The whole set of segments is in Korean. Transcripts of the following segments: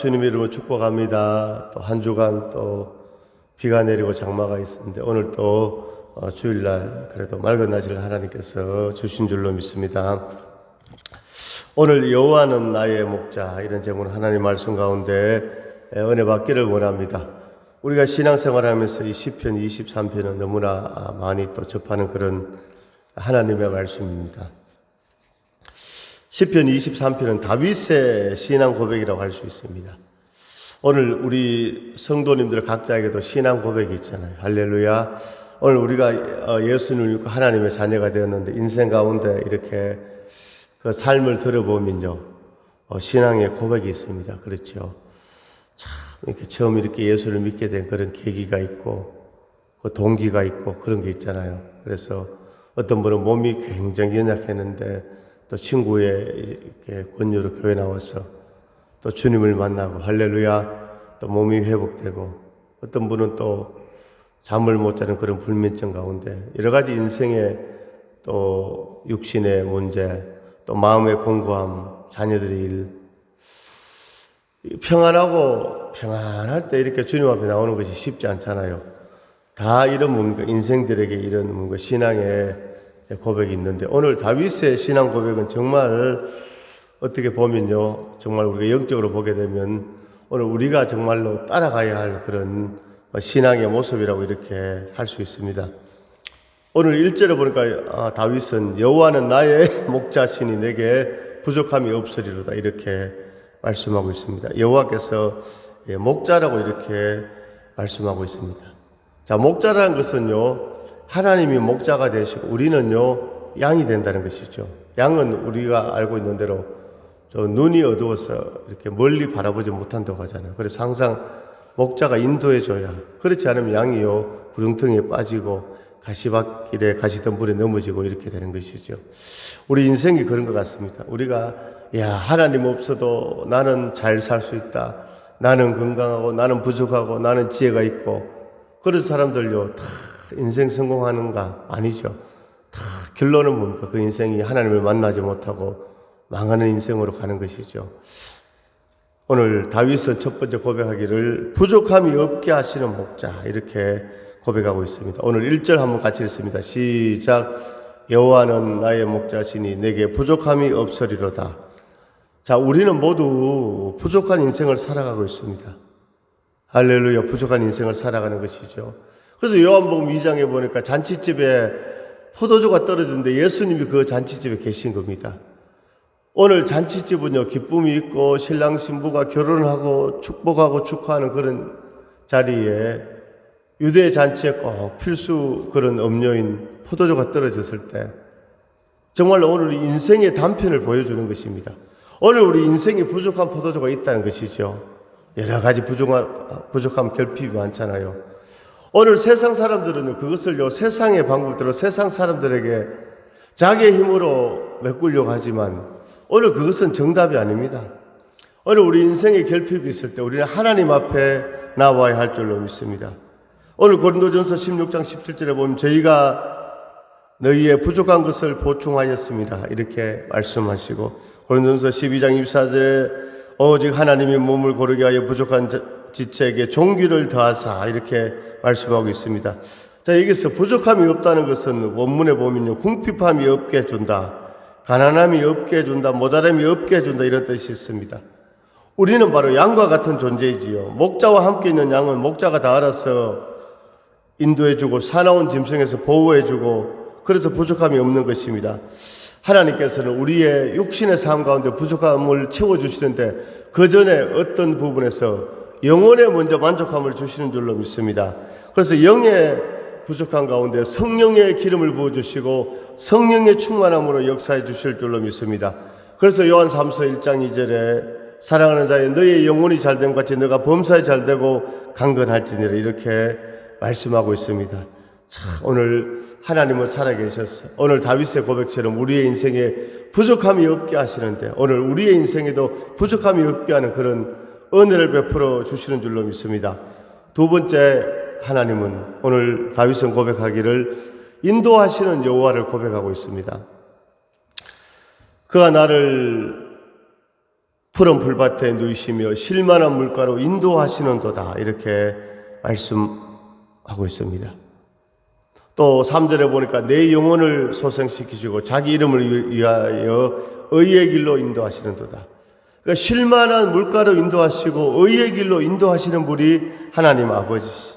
주님의 이름으로 축복합니다. 또 한 주간 또 비가 내리고 장마가 있었는데 오늘 또 주일날 그래도 맑은 날씨를 하나님께서 주신 줄로 믿습니다. 오늘 여호와는 나의 목자 이런 제목으로 하나님 말씀 가운데 은혜 받기를 원합니다. 우리가 신앙생활하면서 이 시편 23편은 너무나 많이 또 접하는 그런 하나님의 말씀입니다. 시편 23편은 다윗의 신앙 고백이라고 할 수 있습니다. 오늘 우리 성도님들 각자에게도 신앙 고백이 있잖아요. 할렐루야. 오늘 우리가 예수님을 믿고 하나님의 자녀가 되었는데 인생 가운데 이렇게 그 삶을 들어보면요, 신앙의 고백이 있습니다. 그렇죠. 참 이렇게 처음 이렇게 예수를 믿게 된 그런 계기가 있고 그 동기가 있고 그런 게 있잖아요. 그래서 어떤 분은 몸이 굉장히 연약했는데 또 친구의 이렇게 권유로 교회 나와서 또 주님을 만나고 할렐루야 또 몸이 회복되고 어떤 분은 또 잠을 못 자는 그런 불면증 가운데 여러 가지 인생의 또 육신의 문제 또 마음의 공고함 자녀들의 일 평안할 때 이렇게 주님 앞에 나오는 것이 쉽지 않잖아요. 다 이런 뭔가 인생들에게 이런 뭔가 신앙의 고백이 있는데 오늘 다윗의 신앙 고백은 정말 어떻게 보면요, 정말 우리가 영적으로 보게 되면 오늘 우리가 정말로 따라가야 할 그런 신앙의 모습이라고 이렇게 할 수 있습니다. 오늘 1절에 보니까 다윗은 여호와는 나의 목자시니 내게 부족함이 없으리로다 이렇게 말씀하고 있습니다. 여호와께서 목자라고 이렇게 말씀하고 있습니다. 자, 목자라는 것은요, 하나님이 목자가 되시고 우리는요 양이 된다는 것이죠. 양은 우리가 알고 있는 대로 저 눈이 어두워서 이렇게 멀리 바라보지 못한다고 하잖아요. 그래서 항상 목자가 인도해 줘야, 그렇지 않으면 양이요 구렁텅이에 빠지고 가시밭길에 가시덤불에 넘어지고 이렇게 되는 것이죠. 우리 인생이 그런 것 같습니다. 우리가 하나님 없어도 나는 잘 살 수 있다, 나는 건강하고 나는 부족하고 나는 지혜가 있고 그런 사람들요 다 인생 성공하는가? 아니죠. 다 결론은 뭡니까? 그 인생이 하나님을 만나지 못하고 망하는 인생으로 가는 것이죠. 오늘 다윗은 첫 번째 고백하기를 부족함이 없게 하시는 목자 이렇게 고백하고 있습니다. 오늘 1절 한번 같이 읽습니다. 시작. 여호와는 나의 목자시니 내게 부족함이 없으리로다. 자, 우리는 모두 부족한 인생을 살아가고 있습니다. 할렐루야. 부족한 인생을 살아가는 것이죠. 그래서 요한복음 2장에 보니까 잔치집에 포도주가 떨어졌는데 예수님이 그 잔치집에 계신 겁니다. 오늘 잔치집은요, 기쁨이 있고 신랑 신부가 결혼하고 축복하고 축하하는 그런 자리에 유대 잔치에 꼭 필수 그런 음료인 포도주가 떨어졌을 때 정말로 오늘 인생의 단편을 보여주는 것입니다. 오늘 우리 인생에 부족한 포도주가 있다는 것이죠. 여러 가지 부족함 결핍이 많잖아요. 오늘 세상 사람들은 그것을요 세상의 방법대로 세상 사람들에게 자기의 힘으로 메꾸려고 하지만 오늘 그것은 정답이 아닙니다. 오늘 우리 인생에 결핍이 있을 때 우리는 하나님 앞에 나와야 할 줄로 믿습니다. 오늘 고린도전서 16장 17절에 보면 저희가 너희의 부족한 것을 보충하였습니다 이렇게 말씀하시고 고린도전서 12장 24절에 오직 하나님이 몸을 고르게 하여 부족한 지체에게 종기를 더하사 이렇게 말씀하고 있습니다. 자, 여기서 부족함이 없다는 것은 원문에 보면요 궁핍함이 없게 해준다, 가난함이 없게 해준다, 모자람이 없게 해준다 이런 뜻이 있습니다. 우리는 바로 양과 같은 존재이지요. 목자와 함께 있는 양은 목자가 다 알아서 인도해주고 사나운 짐승에서 보호해주고 그래서 부족함이 없는 것입니다. 하나님께서는 우리의 육신의 삶 가운데 부족함을 채워주시는데 그 전에 어떤 부분에서 영혼에 먼저 만족함을 주시는 줄로 믿습니다. 그래서 영의 부족한 가운데 성령의 기름을 부어주시고 성령의 충만함으로 역사해 주실 줄로 믿습니다. 그래서 요한 3서 1장 2절에 사랑하는 자여 너의 영혼이 잘됨 같이 너가 범사에 잘되고 강건할지니라 이렇게 말씀하고 있습니다. 참, 오늘 하나님은 살아계셨어. 오늘 다윗의 고백처럼 우리의 인생에 부족함이 없게 하시는데 오늘 우리의 인생에도 부족함이 없게 하는 그런 은혜를 베풀어 주시는 줄로 믿습니다. 두 번째, 하나님은 오늘 다윗은 고백하기를 인도하시는 여호와를 고백하고 있습니다. 그가 나를 푸른 풀밭에 누이시며 실만한 물가로 인도하시는도다. 이렇게 말씀하고 있습니다. 또 3절에 보니까 내 영혼을 소생시키시고 자기 이름을 위하여 의의 길로 인도하시는도다. 그러니까 실만한 물가로 인도하시고 의의 길로 인도하시는 분이 하나님 아버지시.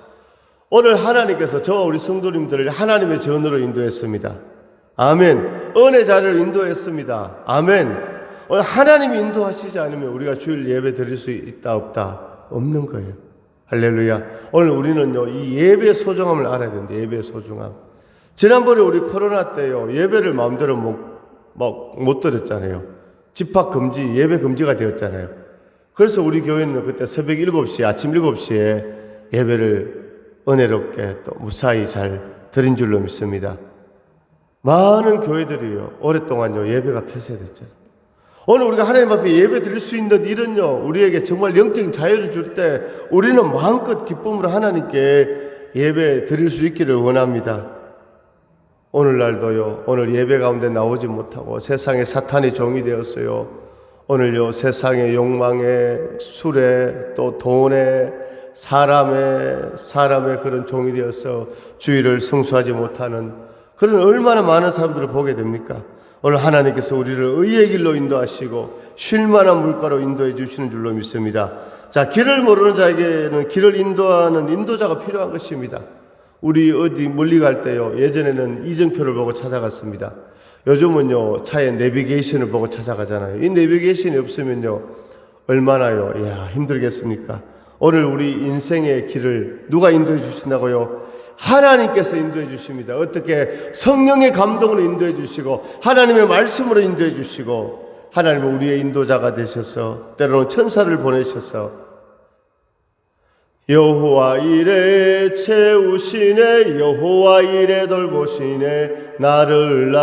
오늘 하나님께서 저와 우리 성도님들을 하나님의 전으로 인도했습니다. 아멘. 은혜 자리로 인도했습니다. 아멘. 오늘 하나님이 인도하시지 않으면 우리가 주일 예배 드릴 수 있다 없다? 없는 거예요. 할렐루야. 오늘 우리는요, 이 예배의 소중함을 알아야 되는데, 예배의 소중함. 지난번에 우리 코로나 때요, 예배를 마음대로 못 드렸잖아요. 집합 금지, 예배 금지가 되었잖아요. 그래서 우리 교회는 그때 새벽 7시에, 아침 7시에 예배를 은혜롭게 또 무사히 잘 드린 줄로 믿습니다. 많은 교회들이요, 오랫동안요, 예배가 폐쇄됐잖아요. 오늘 우리가 하나님 앞에 예배 드릴 수 있는 일은요, 우리에게 정말 영적인 자유를 줄 때 우리는 마음껏 기쁨으로 하나님께 예배 드릴 수 있기를 원합니다. 오늘날도요, 오늘 예배 가운데 나오지 못하고 세상에 사탄이 종이 되었어요. 오늘요, 세상의 욕망에, 술에, 또 돈에, 사람의 그런 종이 되어서 주의를 성수하지 못하는 그런 얼마나 많은 사람들을 보게 됩니까? 오늘 하나님께서 우리를 의의 길로 인도하시고 쉴만한 물가로 인도해 주시는 줄로 믿습니다. 자, 길을 모르는 자에게는 길을 인도하는 인도자가 필요한 것입니다. 우리 어디 멀리 갈 때요, 예전에는 이정표를 보고 찾아갔습니다. 요즘은요, 차에 내비게이션을 보고 찾아가잖아요. 이 내비게이션이 없으면요, 얼마나요, 힘들겠습니까? 오늘 우리 인생의 길을 누가 인도해 주신다고요? 하나님께서 인도해 주십니다. 어떻게? 성령의 감동으로 인도해 주시고 하나님의 말씀으로 인도해 주시고 하나님은 우리의 인도자가 되셔서 때로는 천사를 보내셔서 여호와 이레 채우시네, 여호와 이레 돌보시네, 나를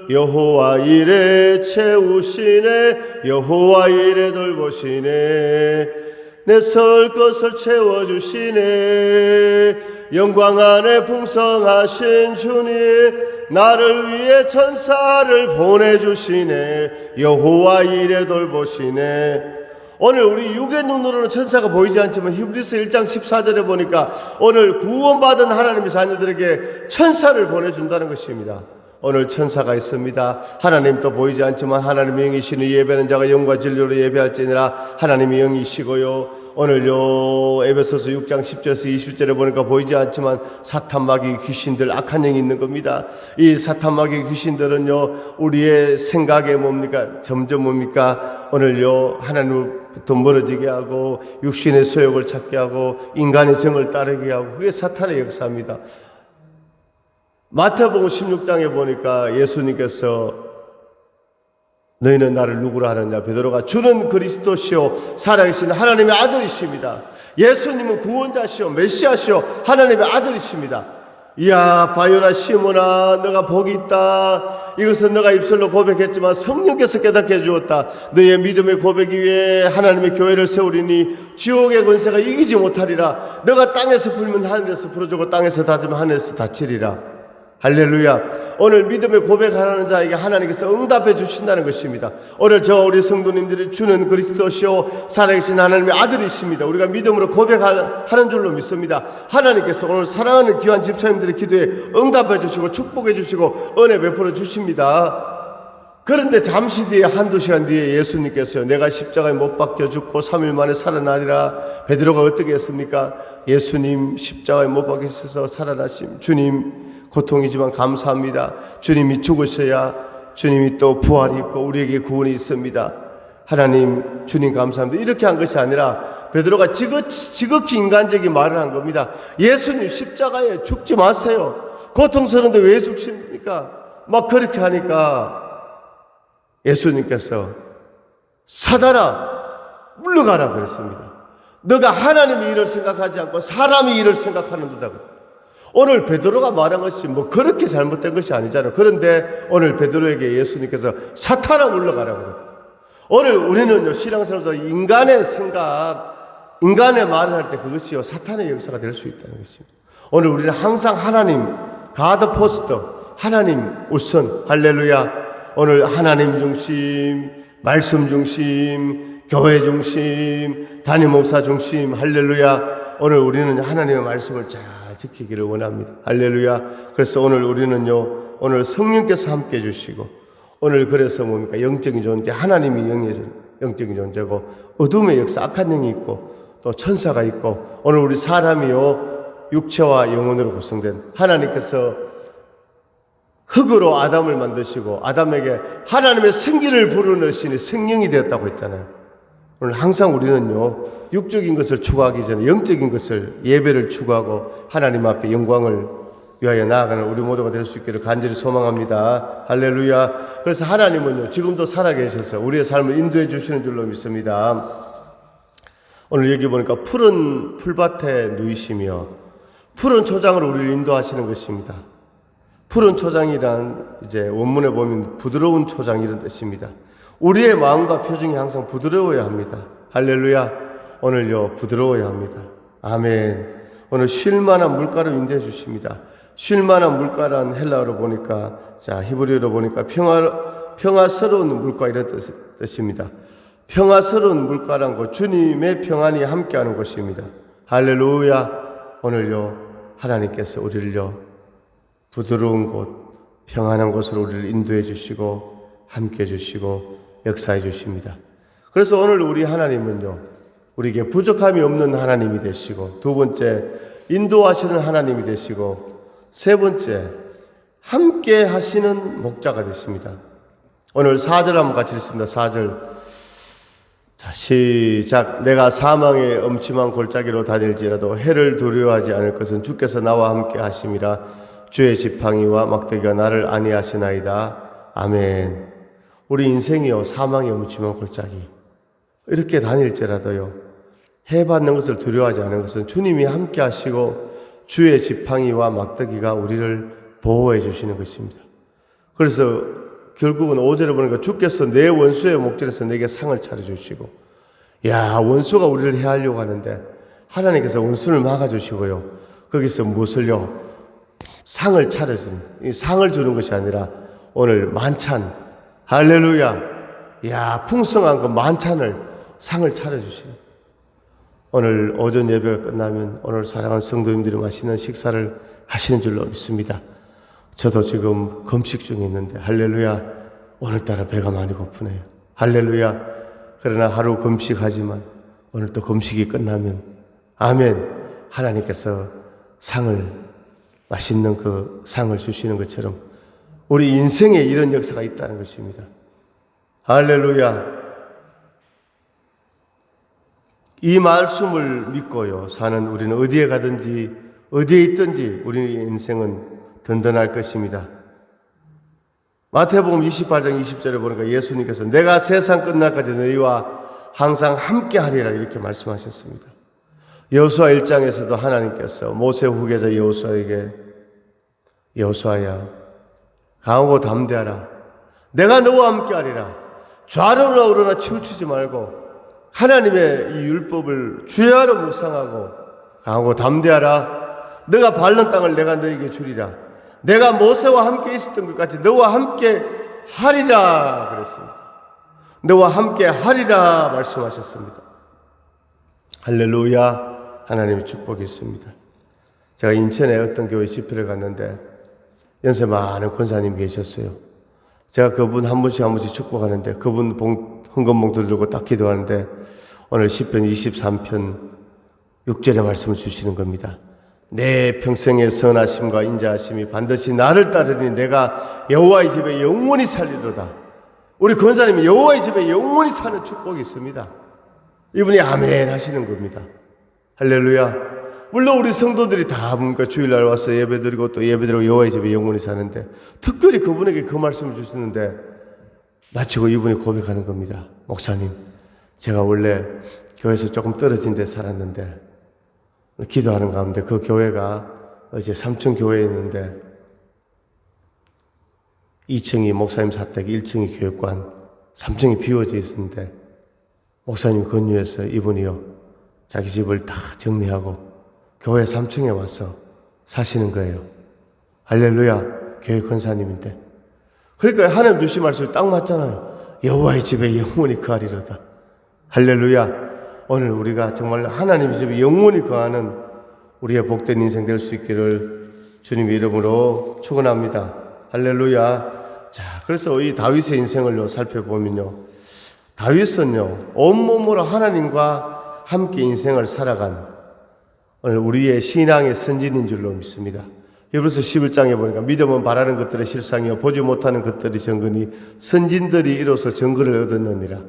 여호와 이레 채우시네, 여호와 이레 돌보시네, 내 설 것을 채워주시네, 영광 안에 풍성하신 주님, 나를 위해 천사를 보내주시네, 여호와 이레 돌보시네. 오늘 우리 육의 눈으로는 천사가 보이지 않지만 히브리서 1장 14절에 보니까 오늘 구원받은 하나님의 자녀들에게 천사를 보내준다는 것입니다. 오늘 천사가 있습니다. 하나님 또 보이지 않지만 하나님의 영이시니 예배하는 자가 영과 진리로 예배할지니라. 하나님의 영이시고요. 오늘요, 에베소서 6장 10절에서 20절에 보니까 보이지 않지만 사탄 마귀 귀신들, 악한 영이 있는 겁니다. 이 사탄 마귀 귀신들은요, 우리의 생각에 점점 오늘요, 하나님부터 멀어지게 하고 육신의 소욕을 찾게 하고 인간의 정을 따르게 하고, 그게 사탄의 역사입니다. 마태복음 16장에 보니까 예수님께서 너희는 나를 누구라 하느냐? 베드로가 주는 그리스도시요 살아계신 하나님의 아들이십니다. 예수님은 구원자시요 메시아시요 하나님의 아들이십니다. 이야, 바요나 시몬아, 너가 복이 있다. 이것은 너가 입술로 고백했지만 성령께서 깨닫게 해주었다. 너의 믿음의 고백 위에 하나님의 교회를 세우리니 지옥의 권세가 이기지 못하리라. 너가 땅에서 불면 하늘에서 풀어주고 땅에서 닫으면 하늘에서 닫히리라. 할렐루야. 오늘 믿음의 고백하는 자에게 하나님께서 응답해 주신다는 것입니다. 오늘 우리 성도님들이 주는 그리스도시요 살아계신 하나님의 아들이십니다. 우리가 믿음으로 고백하는 줄로 믿습니다. 하나님께서 오늘 사랑하는 귀한 집사님들의 기도에 응답해 주시고 축복해 주시고 은혜 베풀어 주십니다. 그런데 잠시 뒤에 한두 시간 뒤에 예수님께서요, 내가 십자가에 못 박혀 죽고 3일 만에 살아나리라. 베드로가 어떻게 했습니까? 예수님 십자가에 못 박히셔서 살아나심, 주님 고통이지만 감사합니다. 주님이 죽으셔야 주님이 또 부활이 있고 우리에게 구원이 있습니다. 하나님, 주님 감사합니다. 이렇게 한 것이 아니라 베드로가 지극히 인간적인 말을 한 겁니다. 예수님 십자가에 죽지 마세요. 고통스러운데 왜 죽습니까? 막 그렇게 하니까 예수님께서 사단아 물러가라 그랬습니다. 너가 하나님의 일을 생각하지 않고 사람의 일을 생각하는도다. 오늘 베드로가 말한 것이 그렇게 잘못된 것이 아니잖아요. 그런데 오늘 베드로에게 예수님께서 사탄아 물러가라 그래요. 오늘 우리는요, 신앙생활에서 인간의 생각, 인간의 말을 할 때 그것이요, 사탄의 역사가 될 수 있다는 것입니다. 오늘 우리는 항상 하나님, God first, 하나님 우선, 할렐루야. 오늘 하나님 중심, 말씀 중심, 교회 중심, 담임 목사 중심. 할렐루야. 오늘 우리는 하나님의 말씀을 잘 지키기를 원합니다. 할렐루야. 그래서 오늘 우리는요, 오늘 성령께서 함께 해주시고, 오늘 그래서 뭡니까? 영적인 존재, 하나님이 영적인 존재고, 어둠의 역사, 악한 영이 있고, 또 천사가 있고, 오늘 우리 사람이요, 육체와 영혼으로 구성된 하나님께서 흙으로 아담을 만드시고, 아담에게 하나님의 생기를 불어넣으시니 생명이 되었다고 했잖아요. 오늘 항상 우리는요, 육적인 것을 추구하기 전에 영적인 것을, 예배를 추구하고 하나님 앞에 영광을 위하여 나아가는 우리 모두가 될 수 있기를 간절히 소망합니다. 할렐루야. 그래서 하나님은요, 지금도 살아계셔서 우리의 삶을 인도해 주시는 줄로 믿습니다. 오늘 여기 보니까 푸른 풀밭에 누이시며 푸른 초장으로 우리를 인도하시는 것입니다. 푸른 초장이란 이제 원문에 보면 부드러운 초장 이런 뜻입니다. 우리의 마음과 표정이 항상 부드러워야 합니다. 할렐루야. 오늘요, 부드러워야 합니다. 아멘. 오늘 쉴만한 물가로 인도해 주십니다. 쉴만한 물가란 헬라어로 보니까, 자, 히브리어로 보니까 평화스러운 물가 이런 뜻입니다. 평화스러운 물가란 것, 주님의 평안이 함께하는 곳입니다. 할렐루야. 오늘요, 하나님께서 우리를요, 부드러운 곳, 평안한 곳으로 우리를 인도해 주시고 함께 해 주시고 역사해 주십니다. 그래서 오늘 우리 하나님은요, 우리에게 부족함이 없는 하나님이 되시고, 두 번째, 인도하시는 하나님이 되시고, 세 번째, 함께 하시는 목자가 되십니다. 오늘 4절 한번 같이 읽습니다. 4절. 자, 시작. 내가 사망의 엄침한 골짜기로 다닐지라도 해를 두려워하지 않을 것은 주께서 나와 함께 하심이라. 주의 지팡이와 막대기가 나를 안위하시나이다. 아멘. 우리 인생이요, 사망의 엄침한 골짜기. 이렇게 다닐지라도요, 해 받는 것을 두려워하지 않은 것은 주님이 함께 하시고 주의 지팡이와 막대기가 우리를 보호해 주시는 것입니다. 그래서 결국은 5절에 보니까 주께서 내 원수의 목전에서 내게 상을 차려주시고, 야, 원수가 우리를 해하려고 하는데 하나님께서 원수를 막아주시고요, 거기서 무엇을요? 상을 차려주는, 이 상을 주는 것이 아니라 오늘 만찬, 할렐루야, 야, 풍성한 그 만찬을, 상을 차려주시는, 오늘 오전 예배가 끝나면 오늘 사랑하는 성도님들이 맛있는 식사를 하시는 줄로 믿습니다. 저도 지금 금식 중에 있는데, 할렐루야, 오늘따라 배가 많이 고프네요. 할렐루야. 그러나 하루 금식하지만 오늘 또 금식이 끝나면, 아멘, 하나님께서 상을, 맛있는 그 상을 주시는 것처럼 우리 인생에 이런 역사가 있다는 것입니다. 할렐루야. 이 말씀을 믿고요, 사는 우리는 어디에 가든지 어디에 있든지 우리 인생은 든든할 것입니다. 마태복음 28장 20절에 보니까 예수님께서 내가 세상 끝날까지 너희와 항상 함께 하리라 이렇게 말씀하셨습니다. 여호수아 1장에서도 하나님께서 모세 후계자 여호수아에게, 여호수아야, 강하고 담대하라. 내가 너와 함께 하리라. 좌로나 우로나 치우치지 말고 하나님의 이 율법을 주야로 묵상하고 강하고 담대하라. 너가 밟는 땅을 내가 너에게 주리라. 내가 모세와 함께 있었던 것 같이 너와 함께 하리라 그랬습니다. 너와 함께 하리라 말씀하셨습니다. 할렐루야. 하나님의 축복이 있습니다. 제가 인천에 어떤 교회 집회를 갔는데 연세 많은 권사님이 계셨어요. 제가 그분 한 분씩 축복하는데 그분 헌금봉투 들고 딱 기도하는데 오늘 시편 23편 6절의 말씀을 주시는 겁니다. 내 평생의 선하심과 인자하심이 반드시 나를 따르니 내가 여호와의 집에 영원히 살리로다. 우리 권사님이 여호와의 집에 영원히 사는 축복이 있습니다. 이분이 아멘 하시는 겁니다. 할렐루야. 물론 우리 성도들이 다 뭔가 주일날 와서 예배드리고 또 예배드리고 여호와의 집에 영원히 사는데 특별히 그분에게 그 말씀을 주시는데 마치고 이분이 고백하는 겁니다. 목사님, 제가 원래 교회에서 조금 떨어진 데 살았는데 기도하는 가운데 그 교회가 어제 3층 교회에 있는데 2층이 목사님 사택, 1층이 교육관, 3층이 비워져 있었는데 목사님 권유해서 이분이요 자기 집을 다 정리하고 교회 3층에 와서 사시는 거예요. 할렐루야. 교회 권사님인데. 그러니까 하나님 주신 말씀이 딱 맞잖아요. 여호와의 집에 영원히 거하리로다. 할렐루야. 오늘 우리가 정말 하나님의 집에 영원히 거하는 우리의 복된 인생 될 수 있기를 주님의 이름으로 축원합니다. 할렐루야. 자, 그래서 이 다윗의 인생을 살펴보면요, 다윗은요 온몸으로 하나님과 함께 인생을 살아간 오늘 우리의 신앙의 선진인 줄로 믿습니다. 히브리서 11장에 보니까 믿음은 바라는 것들의 실상이요 보지 못하는 것들이 정근이 선진들이 이로써 증거를 얻었느니라.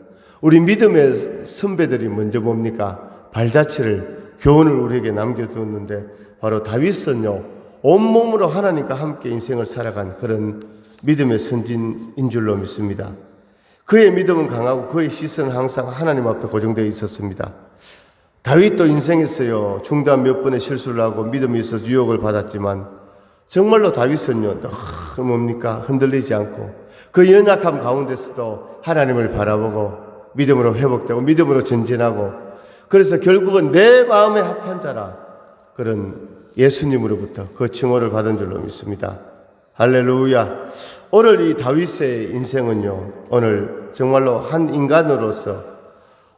우리 믿음의 선배들이 먼저 뭡니까? 발자취를, 교훈을 우리에게 남겨두었는데 바로 다윗은요 온몸으로 하나님과 함께 인생을 살아간 그런 믿음의 선진인 줄로 믿습니다. 그의 믿음은 강하고 그의 시선은 항상 하나님 앞에 고정되어 있었습니다. 다윗도 인생에서요 중단 몇 번의 실수를 하고 믿음이 있어서 유혹을 받았지만 정말로 다윗은요 늘 뭡니까? 흔들리지 않고 그 연약함 가운데서도 하나님을 바라보고 믿음으로 회복되고 믿음으로 전진하고, 그래서 결국은 내 마음에 합한 자라 그런 예수님으로부터 그 칭호를 받은 줄로 믿습니다. 할렐루야. 오늘 이 다윗의 인생은요 오늘 정말로 한 인간으로서,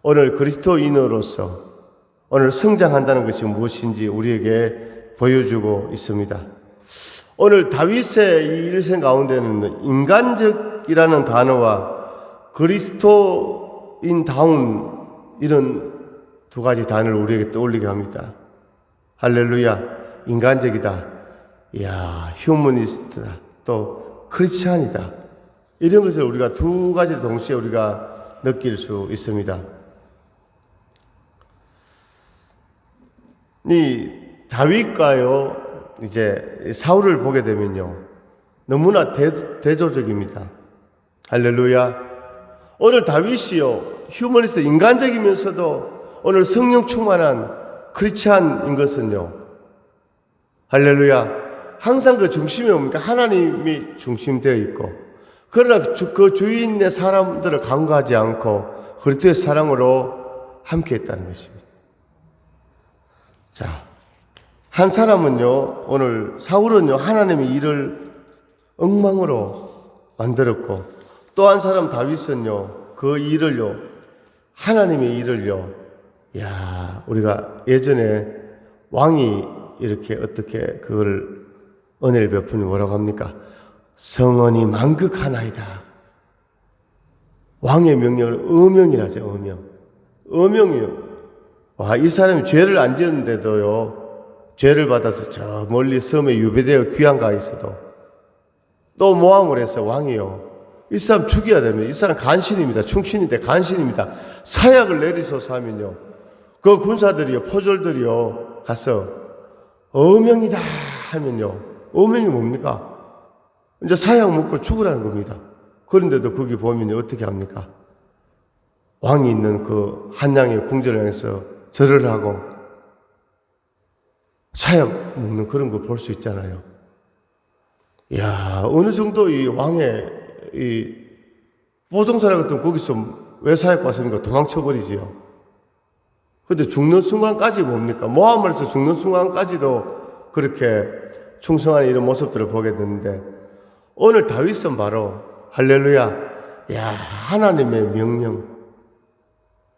오늘 그리스도인으로서 오늘 성장한다는 것이 무엇인지 우리에게 보여주고 있습니다. 오늘 다윗의 이 일생 가운데는 인간적이라는 단어와 그리스도인다운 이런 두 가지 단어를 우리에게 떠올리게 합니다. 할렐루야. 인간적이다. 이야, 휴머니스트다. 또 크리스찬이다. 이런 것을 우리가 두 가지를 동시에 우리가 느낄 수 있습니다. 이 다윗과요 이제 사울을 보게 되면요 너무나 대조적입니다. 할렐루야. 오늘 다윗이요 휴머니스트 인간적이면서도 오늘 성령 충만한 크리스찬인 것은요, 할렐루야, 항상 그 중심에 뭡니까? 하나님이 중심되어 있고, 그러나 그 주위의 사람들을 간과하지 않고 그리스도의 사랑으로 함께 했다는 것입니다. 자, 한 사람은요 오늘 사울은요 하나님의 일을 엉망으로 만들었고, 또 한 사람 다윗은요 그 일을요 하나님의 일을요, 야, 우리가 예전에 왕이 이렇게 어떻게 그걸 은혜를 베푸니 뭐라고 합니까? 성언이 만극하나이다. 왕의 명령을 어명이라죠. 어명이요. 와, 이 사람이 죄를 안 지었는데도요 죄를 받아서 저 멀리 섬에 유배되어 귀양 가 있어도 또 모함을 해서 왕이요 이 사람 죽여야 됩니다. 이 사람 간신입니다. 충신인데 간신입니다. 사약을 내리소서 하면요 그 군사들이요 포졸들이요 가서 어명이다 하면요, 어명이 뭡니까? 이제 사약 먹고 죽으라는 겁니다. 그런데도 거기 보면 어떻게 합니까? 왕이 있는 그 한양의 궁전을 향해서 절을 하고 사약 먹는 그런 거 볼 수 있잖아요. 이야, 어느 정도 이 왕의 이 보통사람 같은 거기서 왜 사약 받습니까? 도망쳐버리지요. 근데 죽는 순간까지 뭡니까? 모함을 해서 죽는 순간까지도 그렇게 충성하는 이런 모습들을 보게 되는데, 오늘 다윗은 바로 할렐루야, 야, 하나님의 명령.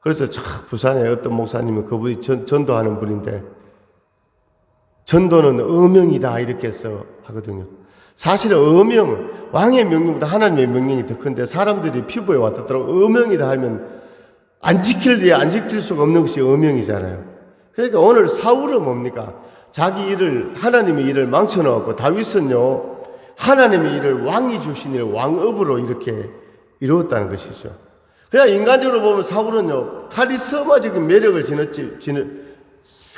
그래서 부산에 어떤 목사님은 그분이 전도하는 분인데, 전도는 어명이다 이렇게 해서 하거든요. 사실은 어명, 왕의 명령보다 하나님의 명령이 더 큰데, 사람들이 피부에 와닿도록 어명이다 하면 안 지킬 수가 없는 것이 어명이잖아요. 그러니까 오늘 사울은 뭡니까? 자기 일을, 하나님의 일을 망쳐놓았고, 다윗은요 하나님의 일을, 왕이 주신 일을 왕업으로 이렇게 이루었다는 것이죠. 그냥 인간적으로 보면 사울은요 카리스마적인 매력을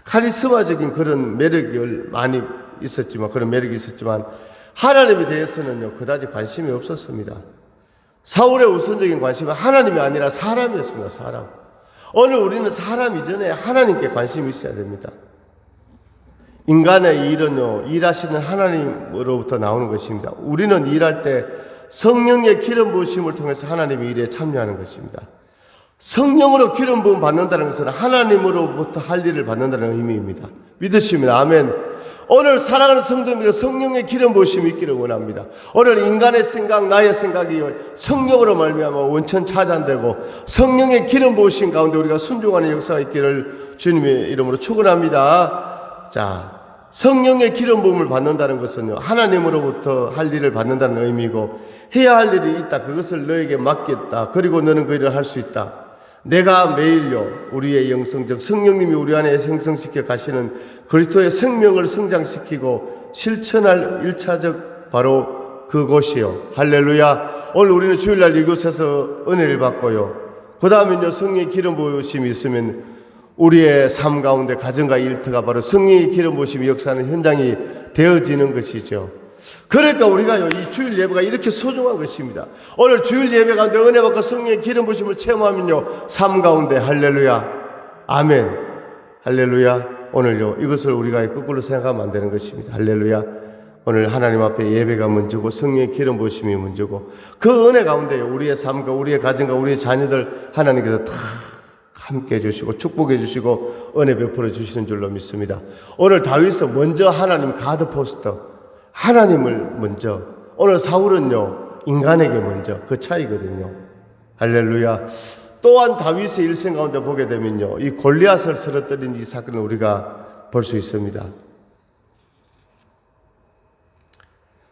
카리스마적인 그런 매력을 많이 있었지만, 그런 매력이 있었지만 하나님에 대해서는요 그다지 관심이 없었습니다. 사울의 우선적인 관심은 하나님이 아니라 사람이었습니다. 사람. 오늘 우리는 사람 이전에 하나님께 관심이 있어야 됩니다. 인간의 일은요 일하시는 하나님으로부터 나오는 것입니다. 우리는 일할 때 성령의 기름 부으심을 통해서 하나님의 일에 참여하는 것입니다. 성령으로 기름 부음 받는다는 것은 하나님으로부터 할 일을 받는다는 의미입니다. 믿으시면 아멘. 오늘 사랑하는 성도님들 성령의 기름 부으심이 있기를 원합니다. 오늘 인간의 생각, 나의 생각이 성령으로 말미암아 원천 차단되고 성령의 기름 부으심 가운데 우리가 순종하는 역사가 있기를 주님의 이름으로 축원합니다. 자, 성령의 기름 부음을 받는다는 것은요, 하나님으로부터 할 일을 받는다는 의미고, 해야 할 일이 있다, 그것을 너에게 맡겼다, 그리고 너는 그 일을 할 수 있다. 내가 매일요 우리의 영성적 성령님이 우리 안에 형성시켜 가시는 그리스도의 생명을 성장시키고 실천할 1차적 바로 그곳이요. 할렐루야. 오늘 우리는 주일날 이곳에서 은혜를 받고요, 그 다음에는요 성령의 기름 부으심이 있으면 우리의 삶 가운데 가정과 일터가 바로 성령의 기름 부으심이 역사하는 현장이 되어지는 것이죠. 그러니까 우리가요 이 주일 예배가 이렇게 소중한 것입니다. 오늘 주일 예배 가운데 은혜 받고 성령의 기름 부으심을 체험하면요 삶 가운데 할렐루야 아멘 할렐루야. 오늘요 이것을 우리가 거꾸로 생각하면 안 되는 것입니다. 할렐루야. 오늘 하나님 앞에 예배가 먼저고 성령의 기름 부으심이 먼저고, 그 은혜 가운데 우리의 삶과 우리의 가정과 우리의 자녀들 하나님께서 다 함께 해주시고 축복해 주시고 은혜 베풀어 주시는 줄로 믿습니다. 오늘 다윗은 먼저 하나님 가드 포스터, 하나님을 먼저, 오늘 사울은요 인간에게 먼저, 그 차이거든요. 할렐루야. 또한 다윗의 일생 가운데 보게 되면요 이 골리앗을 쓰러뜨린 이 사건을 우리가 볼 수 있습니다.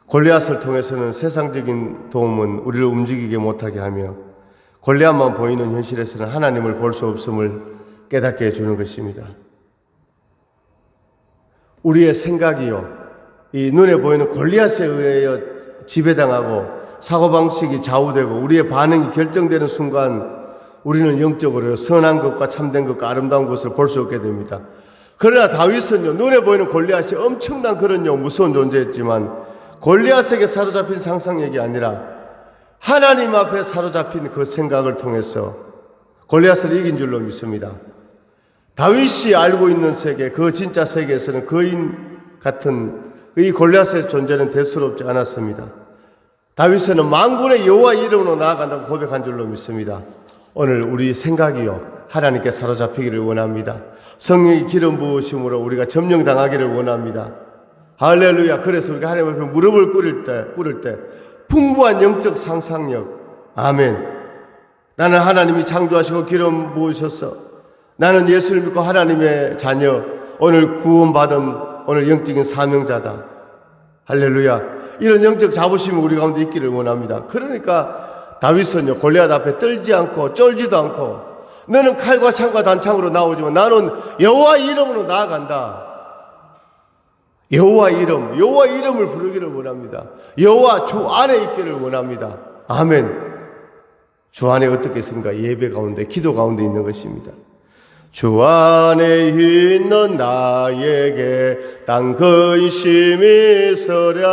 골리앗을 통해서는 세상적인 도움은 우리를 움직이게 못하게 하며 골리앗만 보이는 현실에서는 하나님을 볼 수 없음을 깨닫게 해주는 것입니다. 우리의 생각이요 이 눈에 보이는 골리앗에 의하여 지배당하고 사고방식이 좌우되고 우리의 반응이 결정되는 순간 우리는 영적으로 선한 것과 참된 것과 아름다운 것을 볼 수 없게 됩니다. 그러나 다윗은요 눈에 보이는 골리앗이 엄청난 그런요 무서운 존재였지만 골리앗에게 사로잡힌 상상력이 아니라 하나님 앞에 사로잡힌 그 생각을 통해서 골리앗을 이긴 줄로 믿습니다. 다윗이 알고 있는 세계, 그 진짜 세계에서는 거인 같은 이 골리앗의 존재는 대수롭지 않았습니다. 다윗은 만군의 여호와 이름으로 나아간다고 고백한 줄로 믿습니다. 오늘 우리 생각이요 하나님께 사로잡히기를 원합니다. 성령의 기름 부으심으로 우리가 점령당하기를 원합니다. 할렐루야. 그래서 우리가 하나님 앞에 무릎을 꿇을 때 풍부한 영적 상상력, 아멘. 나는 하나님이 창조하시고 기름 부으셔서 나는 예수를 믿고 하나님의 자녀, 오늘 구원받은 오늘 영적인 사명자다. 할렐루야. 이런 영적 자부심이 우리 가운데 있기를 원합니다. 그러니까 다윗은요 골리앗 앞에 떨지 않고 쫄지도 않고, 너는 칼과 창과 단창으로 나오지만 나는 여호와 이름으로 나아간다. 여호와 이름을 부르기를 원합니다. 여호와 주 안에 있기를 원합니다. 아멘. 주 안에 어떻게 있습니까? 예배 가운데, 기도 가운데 있는 것입니다. 주 안에 있는 나에게 딴 근심이 있으랴.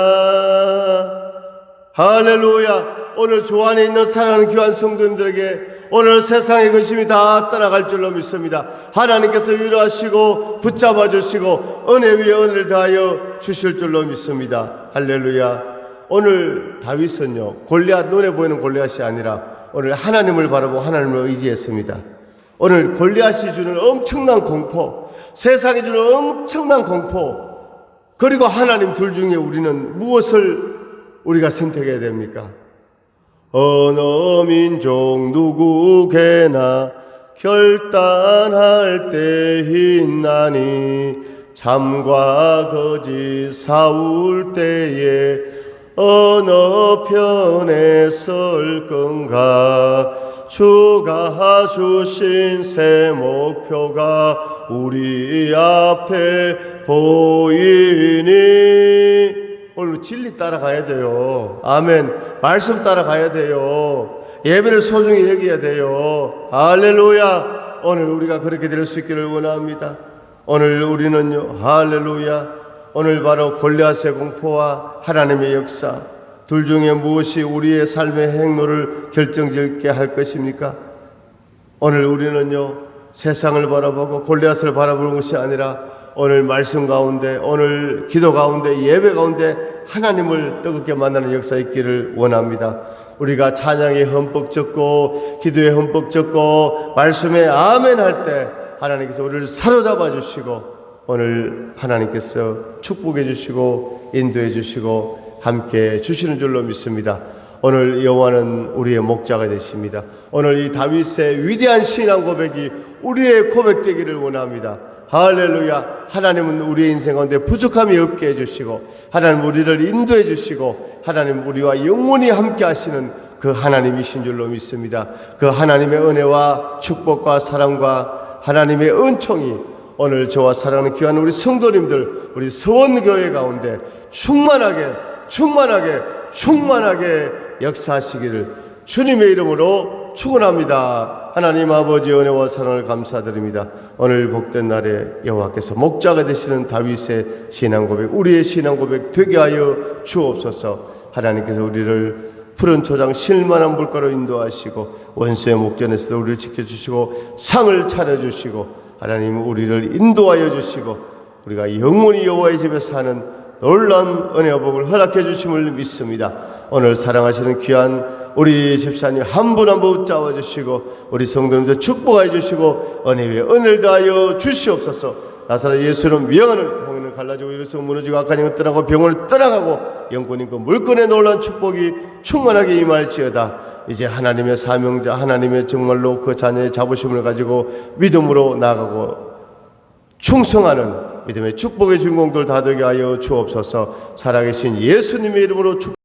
할렐루야. 오늘 주 안에 있는 사랑하는 귀한 성도님들에게 오늘 세상의 근심이 다 떠나갈 줄로 믿습니다. 하나님께서 위로하시고 붙잡아 주시고 은혜 위에 은혜를 더하여 주실 줄로 믿습니다. 할렐루야. 오늘 다윗은요 골리앗, 눈에 보이는 골리앗이 아니라 오늘 하나님을 바라보고 하나님을 의지했습니다. 오늘 골리앗이 주는 엄청난 공포, 세상이 주는 엄청난 공포, 그리고 하나님 둘 중에 우리는 무엇을 우리가 선택해야 됩니까? 어느 민족 누구게나 결단할 때 있나니 참과 거짓 싸울 때에 어느 편에 설 건가. 주가 주신 새 목표가 우리 앞에 보이니 오늘 진리 따라가야 돼요. 아멘. 말씀 따라가야 돼요. 예배를 소중히 여겨야 돼요. 할렐루야. 오늘 우리가 그렇게 될 수 있기를 원합니다. 오늘 우리는요 할렐루야, 오늘 바로 골리앗의 공포와 하나님의 역사 둘 중에 무엇이 우리의 삶의 행로를 결정짓게 할 것입니까? 오늘 우리는요 세상을 바라보고 골리앗을 바라보는 것이 아니라 오늘 말씀 가운데, 오늘 기도 가운데, 예배 가운데 하나님을 뜨겁게 만나는 역사 있기를 원합니다. 우리가 찬양에 흠뻑 젖고 기도에 흠뻑 젖고 말씀에 아멘 할 때 하나님께서 우리를 사로잡아 주시고 오늘 하나님께서 축복해 주시고 인도해 주시고 함께 주시는 줄로 믿습니다. 오늘 여호와는 우리의 목자가 되십니다. 오늘 이 다윗의 위대한 신앙 고백이 우리의 고백되기를 원합니다. 할렐루야. 하나님은 우리의 인생 가운데 부족함이 없게 해주시고, 하나님 우리를 인도해 주시고, 하나님 우리와 영원히 함께 하시는 그 하나님이신 줄로 믿습니다. 그 하나님의 은혜와 축복과 사랑과 하나님의 은총이 오늘 저와 사랑하는 귀한 우리 성도님들, 우리 서원교회 가운데 충만하게 역사하시기를 주님의 이름으로 축원합니다. 하나님 아버지의 은혜와 사랑을 감사드립니다. 오늘 복된 날에 여호와께서 목자가 되시는 다윗의 신앙 고백, 우리의 신앙 고백 되게 하여 주옵소서. 하나님께서 우리를 푸른 초장 실만한 물가로 인도하시고 원수의 목전에서 우리를 지켜주시고 상을 차려주시고, 하나님 우리를 인도하여 주시고 우리가 영원히 여호와의 집에 사는 놀라운 은혜와 복을 허락해 주심을 믿습니다. 오늘 사랑하시는 귀한 우리 집사님 한 분 한 분 붙잡아 주시고 우리 성도님들 축복해 주시고 은혜 위에 은혜를 더하여 주시옵소서. 나사렛 예수는 명하는 홍해를 갈라지고 이르서 무너지고 악한 영을 떠나고 병을 떠나가고 영권인 그 물건의 놀라운 축복이 충만하게 임할지어다. 이제 하나님의 사명자, 하나님의 정말로 그 자녀의 자부심을 가지고 믿음으로 나아가고 충성하는 믿음의 축복의 주인공들 다 되게 하여 주옵소서. 살아계신 예수님의 이름으로 축복